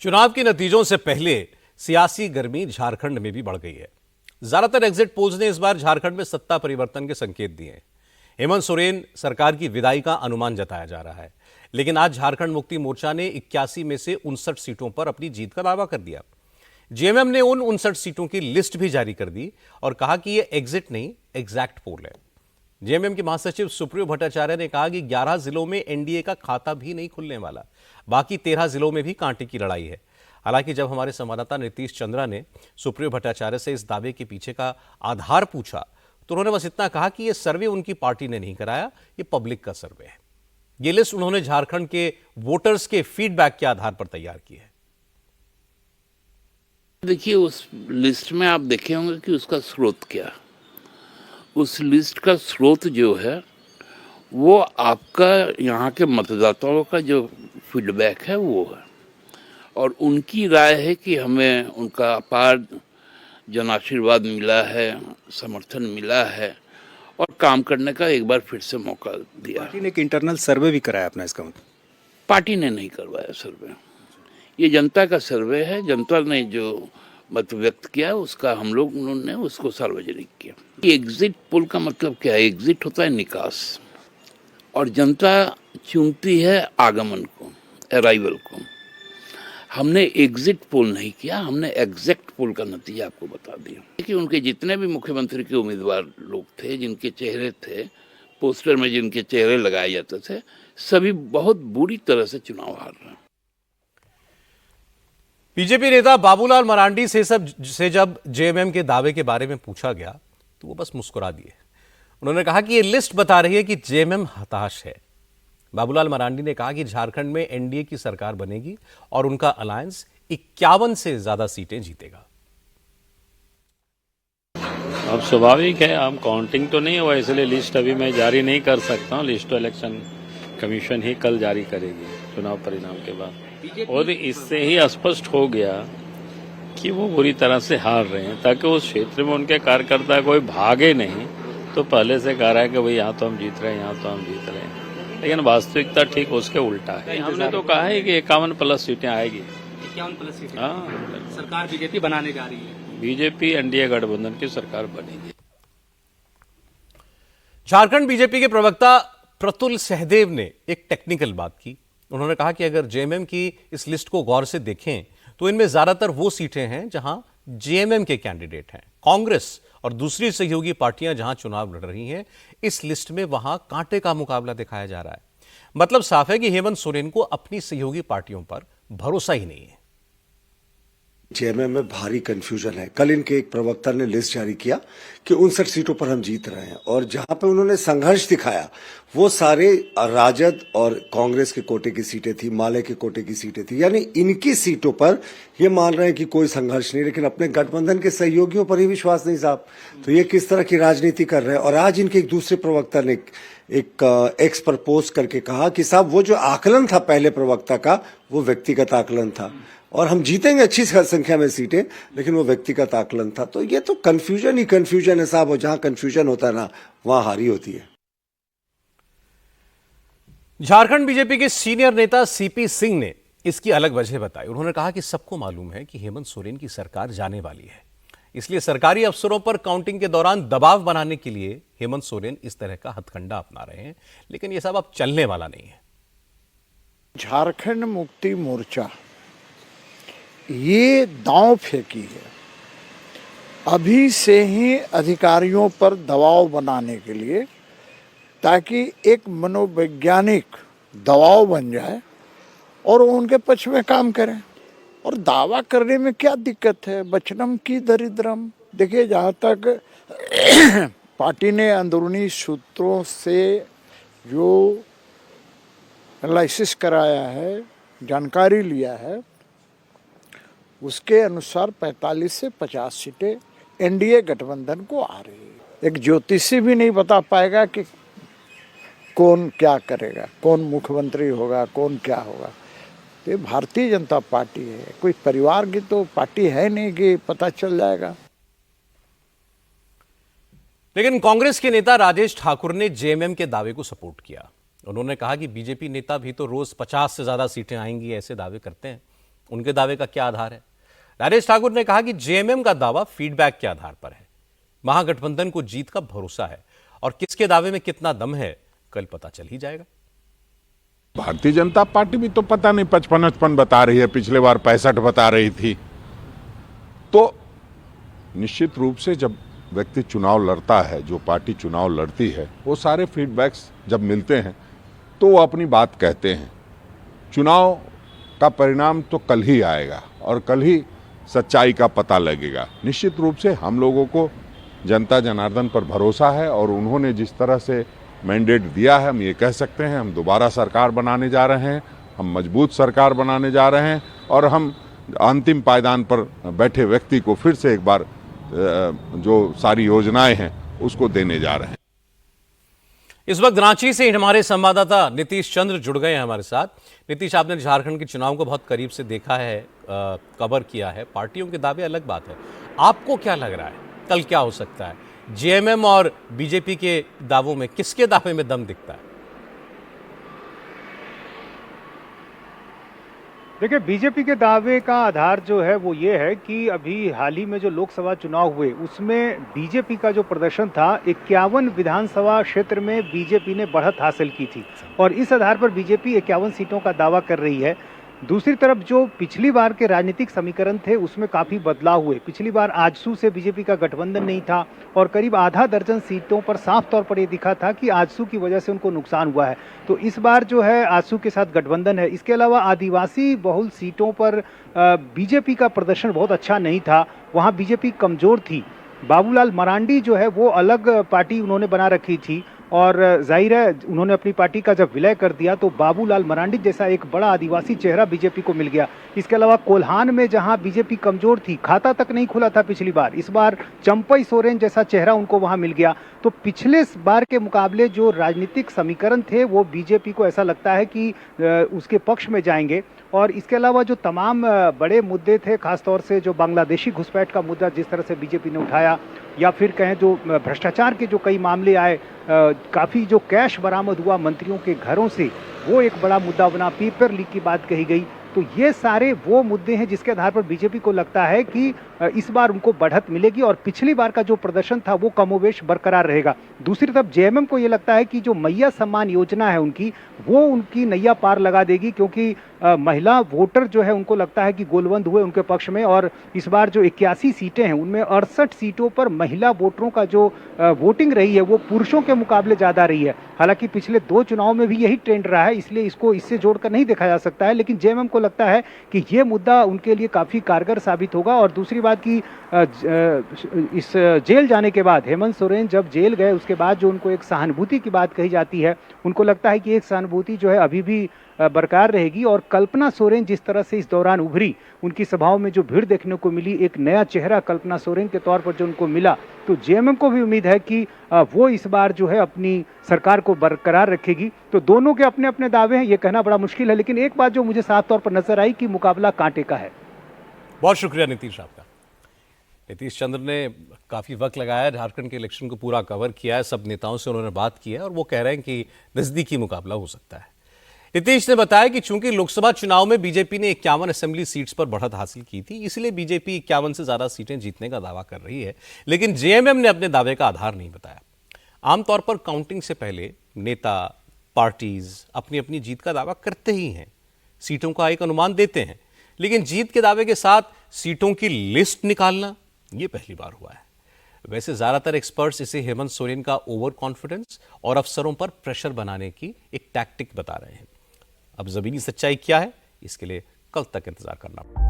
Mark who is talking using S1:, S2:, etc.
S1: चुनाव के नतीजों से पहले सियासी गर्मी झारखंड में भी बढ़ गई है। ज्यादातर एग्जिट पोल्स ने इस बार झारखंड में सत्ता परिवर्तन के संकेत दिए हैं। हेमंत सोरेन सरकार की विदाई का अनुमान जताया जा रहा है, लेकिन आज झारखंड मुक्ति मोर्चा ने 81 में से 59 सीटों पर अपनी जीत का दावा कर दिया। जेएमएम ने उन 59 सीटों की लिस्ट भी जारी कर दी और कहा कि यह एग्जिट नहीं, एग्जैक्ट पोल है। जेएमएम के महासचिव सुप्रियो भट्टाचार्य ने कहा कि 11 जिलों में एनडीए का खाता भी नहीं खुलने वाला, बाकी 13 जिलों में भी कांटे की लड़ाई है। हालांकि जब हमारे संवाददाता नीतीश चंद्रा ने सुप्रियो भट्टाचार्य से इस दावे के पीछे का आधार पूछा तो उन्होंने बस इतना कहा कि यह सर्वे उनकी पार्टी ने नहीं कराया, ये पब्लिक का सर्वे है। ये लिस्ट उन्होंने झारखंड के वोटर्स के फीडबैक के आधार पर तैयार की है।
S2: देखिए, उस लिस्ट में आप देखे होंगे कि उसका स्रोत क्या। उस लिस्ट का स्रोत जो है वो आपका यहाँ के मतदाताओं का जो फीडबैक है वो है, और उनकी राय है कि हमें उनका अपार जन आशीर्वाद मिला है, समर्थन मिला है और काम करने का एक बार फिर से मौका दिया।
S3: पार्टी ने एक इंटरनल सर्वे भी कराया अपना, इसका मतलब?
S2: पार्टी ने नहीं करवाया सर्वे, ये जनता का सर्वे है। जनता ने जो मत व्यक्त किया उसका हम लोग ने उसको सार्वजनिक किया। एग्जिट पोल का मतलब क्या है? एग्जिट होता है निकास, और जनता चुनती है आगमन को, अराइवल को। हमने एग्जिट पोल नहीं किया, हमने एग्जैक्ट पोल का नतीजा आपको बता दिया कि उनके जितने भी मुख्यमंत्री के उम्मीदवार लोग थे, जिनके चेहरे थे पोस्टर में, जिनके चेहरे लगाए जाते थे, सभी बहुत बुरी तरह से चुनाव हार रहे हैं।
S1: बीजेपी नेता बाबूलाल मरांडी से जब जेएमएम के दावे के बारे में पूछा गया तो वो बस मुस्कुरा दिए। उन्होंने कहा कि ये लिस्ट बता रही है कि जेएमएम हताश है। बाबूलाल मरांडी ने कहा कि झारखंड में एनडीए की सरकार बनेगी और उनका अलायंस 51 से ज्यादा सीटें जीतेगा।
S4: अब स्वाभाविक है, अब काउंटिंग तो नहीं हुआ, इसलिए लिस्ट अभी मैं जारी नहीं कर सकता हूँ। लिस्ट तो इलेक्शन कमीशन ही कल जारी करेगी चुनाव परिणाम के बाद, और इससे ही स्पष्ट हो गया कि वो बुरी तरह से हार रहे हैं। ताकि उस क्षेत्र में उनके कार्यकर्ता कोई भागे नहीं, तो पहले से कह रहा है कि भाई यहाँ तो हम जीत रहे हैं, यहाँ तो हम जीत रहे हैं, लेकिन वास्तविकता ठीक उसके उल्टा है। हमने तो कहा है कि 51+ सीटें आएगी।
S5: 51+ सीटें?
S4: हाँ,
S5: सरकार बीजेपी बनाने जा रही है।
S4: बीजेपी एनडीए गठबंधन की सरकार बनेगी।
S1: झारखंड बीजेपी के प्रवक्ता प्रतुल सहदेव ने एक टेक्निकल बात की। उन्होंने कहा कि अगर जेएमएम की इस लिस्ट को गौर से देखें तो इनमें ज्यादातर वो सीटें हैं जहां जेएमएम के कैंडिडेट हैं। कांग्रेस और दूसरी सहयोगी पार्टियां जहां चुनाव लड़ रही हैं, इस लिस्ट में वहां कांटे का मुकाबला दिखाया जा रहा है। मतलब साफ है कि हेमंत सोरेन को अपनी सहयोगी पार्टियों पर भरोसा ही नहीं है।
S6: जेएमएम में भारी कंफ्यूजन है। कल इनके एक प्रवक्ता ने लिस्ट जारी किया कि 59 सीटों पर हम जीत रहे हैं, और जहां पे उन्होंने संघर्ष दिखाया वो सारे राजद और कांग्रेस के कोटे की सीटें थी, माले के कोटे की सीटें थी। यानी इनकी सीटों पर ये मान रहे हैं कि कोई संघर्ष नहीं, लेकिन अपने गठबंधन के सहयोगियों पर ही विश्वास नहीं साहब। तो ये किस तरह की राजनीति कर रहे हैं। और आज इनके एक दूसरे प्रवक्ता ने एक एक्स पर पोस्ट करके कहा कि साहब वो जो आकलन था पहले प्रवक्ता का, वो व्यक्तिगत आकलन था, और हम जीतेंगे अच्छी संख्या में सीटें, लेकिन वो व्यक्तिगत आकलन था। तो ये तो कंफ्यूजन ही कंफ्यूजन है साहब, और जहां कंफ्यूजन होता है ना, वहां हारी होती है।
S1: झारखंड बीजेपी के सीनियर नेता सीपी सिंह ने इसकी अलग वजह बताई। उन्होंने कहा कि सबको मालूम है कि हेमंत सोरेन की सरकार जाने वाली है, इसलिए सरकारी अफसरों पर काउंटिंग के दौरान दबाव बनाने के लिए हेमंत सोरेन इस तरह का हथकंडा अपना रहे हैं, लेकिन यह सब अब चलने वाला नहीं है।
S7: झारखंड मुक्ति मोर्चा ये दांव फेंकी है अभी से ही अधिकारियों पर दबाव बनाने के लिए, ताकि एक मनोवैज्ञानिक दबाव बन जाए और वो उनके पक्ष में काम करें। और दावा करने में क्या दिक्कत है? वचनम की दरिद्रम। देखिए, जहाँ तक पार्टी ने अंदरूनी सूत्रों से जो एनालिसिस कराया है, जानकारी लिया है, उसके अनुसार 45 से 50 सीटें एनडीए गठबंधन को आ रही है। एक ज्योतिषी भी नहीं बता पाएगा कि कौन क्या करेगा, कौन मुख्यमंत्री होगा, कौन क्या होगा। तो ये भारतीय जनता पार्टी है, कोई परिवार की तो पार्टी है नहीं कि पता चल जाएगा।
S1: लेकिन कांग्रेस के नेता राजेश ठाकुर ने जेएमएम के दावे को सपोर्ट किया। उन्होंने कहा कि बीजेपी नेता भी तो रोज 50 से ज्यादा सीटें आएंगी ऐसे दावे करते हैं। उनके दावे का क्या आधार है? नरेश ठाकुर ने कहा कि जेएमएम का दावा फीडबैक के आधार पर है। महागठबंधन को जीत का भरोसा है और किसके दावे में कितना दम है कल पता चल ही जाएगा।
S8: भारतीय जनता पार्टी भी तो पता नहीं 55 बता रही है, पिछले बार 65 बता रही थी। तो निश्चित रूप से जब व्यक्ति चुनाव लड़ता है, जो पार्टी चुनाव लड़ती है, वो सारे फीडबैक्स जब मिलते हैं तो वो अपनी बात कहते हैं। चुनाव का परिणाम तो कल ही आएगा और कल ही सच्चाई का पता लगेगा। निश्चित रूप से हम लोगों को जनता जनार्दन पर भरोसा है और उन्होंने जिस तरह से मैंडेट दिया है, हम ये कह सकते हैं हम दोबारा सरकार बनाने जा रहे हैं, हम मजबूत सरकार बनाने जा रहे हैं और हम अंतिम पायदान पर बैठे व्यक्ति को फिर से एक बार जो सारी योजनाएं हैं उसको देने जा रहे हैं।
S1: इस वक्त रांची से हमारे संवाददाता नीतीश चंद्र जुड़ गए हैं हमारे साथ। नीतीश, आपने झारखंड के चुनाव को बहुत करीब से देखा है, कवर किया है। पार्टियों के दावे अलग बात है, आपको क्या लग रहा है कल क्या हो सकता है? जेएमएम और बीजेपी के दावों में किसके दावे में दम दिखता है?
S3: देखिए, बीजेपी के दावे का आधार जो है वो ये है कि अभी हाल ही में जो लोकसभा चुनाव हुए उसमें बीजेपी का जो प्रदर्शन था, 51 विधानसभा क्षेत्र में बीजेपी ने बढ़त हासिल की थी और इस आधार पर बीजेपी 51 सीटों का दावा कर रही है। दूसरी तरफ जो पिछली बार के राजनीतिक समीकरण थे उसमें काफ़ी बदलाव हुए। पिछली बार आजसू से बीजेपी का गठबंधन नहीं था और करीब आधा दर्जन सीटों पर साफ तौर पर यह दिखा था कि आजसू की वजह से उनको नुकसान हुआ है। तो इस बार जो है आजसू के साथ गठबंधन है। इसके अलावा आदिवासी बहुल सीटों पर बीजेपी का प्रदर्शन बहुत अच्छा नहीं था, वहाँ बीजेपी कमज़ोर थी। बाबूलाल मरांडी जो है वो अलग पार्टी उन्होंने बना रखी थी और जाहिर है उन्होंने अपनी पार्टी का जब विलय कर दिया तो बाबूलाल मरांडी जैसा एक बड़ा आदिवासी चेहरा बीजेपी को मिल गया। इसके अलावा कोल्हान में जहां बीजेपी कमजोर थी, खाता तक नहीं खुला था पिछली बार, इस बार चंपई सोरेन जैसा चेहरा उनको वहां मिल गया। तो पिछले बार के मुकाबले जो राजनीतिक समीकरण थे वो बीजेपी को ऐसा लगता है कि उसके पक्ष में जाएंगे। और इसके अलावा जो तमाम बड़े मुद्दे थे, खासतौर से जो बांग्लादेशी घुसपैठ का मुद्दा जिस तरह से बीजेपी ने उठाया, या फिर कहें जो भ्रष्टाचार के जो कई मामले आए, काफ़ी जो कैश बरामद हुआ मंत्रियों के घरों से, वो एक बड़ा मुद्दा बना। पेपर लीक की बात कही गई। तो ये सारे वो मुद्दे हैं जिसके आधार पर बीजेपी को लगता है कि इस बार उनको बढ़त मिलेगी और पिछली बार का जो प्रदर्शन था वो कमोवेश बरकरार रहेगा। दूसरी तरफ जेएमएम को ये लगता है कि जो मैया सम्मान योजना है उनकी, वो उनकी नैया पार लगा देगी, क्योंकि महिला वोटर जो है उनको लगता है कि गोलबंद हुए उनके पक्ष में। और इस बार जो 81 सीटें हैं उनमें 68 सीटों पर महिला वोटरों का जो वोटिंग रही है वो पुरुषों के मुकाबले ज़्यादा रही है। हालांकि पिछले 2 चुनाव में भी यही ट्रेंड रहा है, इसलिए इसको इससे जोड़कर नहीं देखा जा सकता है। लेकिन जेएमएम को लगता है कि ये मुद्दा उनके लिए काफ़ी कारगर साबित होगा। और दूसरी बात कि इस जेल जाने के बाद, हेमंत सोरेन जब जेल गए उसके बाद जो उनको एक सहानुभूति की बात कही जाती है, उनको लगता है कि एक सहानुभूति जो है अभी भी बरकरार रहेगी। और कल्पना सोरेन जिस तरह से इस दौरान उभरी, उनकी सभाओं में जो भीड़ देखने को मिली, एक नया चेहरा कल्पना सोरेन के तौर पर जो उनको मिला, तो जेएमएम को भी उम्मीद है कि वो इस बार जो है अपनी सरकार को बरकरार रखेगी। तो दोनों के अपने अपने दावे हैं, ये कहना बड़ा मुश्किल है। लेकिन एक बात जो मुझे साफ तौर पर नजर आई कि मुकाबला कांटे का है।
S1: बहुत शुक्रिया नीतीश आपका। नीतीश चंद्र ने काफ़ी वक्त लगाया, झारखंड के इलेक्शन को पूरा कवर किया है, सब नेताओं से उन्होंने बात की है और वो कह रहे हैं कि नज़दीकी मुकाबला हो सकता है। नीतीश ने बताया कि चूंकि लोकसभा चुनाव में बीजेपी ने 51 असेंबली सीट्स पर बढ़त हासिल की थी, इसलिए बीजेपी 51 से ज़्यादा सीटें जीतने का दावा कर रही है। लेकिन जेएमएम ने अपने दावे का आधार नहीं बताया। आमतौर पर काउंटिंग से पहले नेता, पार्टीज अपनी अपनी जीत का दावा करते ही हैं, सीटों का एक अनुमान देते हैं, लेकिन जीत के दावे के साथ सीटों की लिस्ट निकालना ये पहली बार हुआ है। वैसे ज्यादातर एक्सपर्ट्स इसे हेमंत सोरेन का ओवर कॉन्फिडेंस और अफसरों पर प्रेशर बनाने की एक टैक्टिक बता रहे हैं। अब जमीनी सच्चाई क्या है, इसके लिए कल तक इंतजार करना पड़ेगा।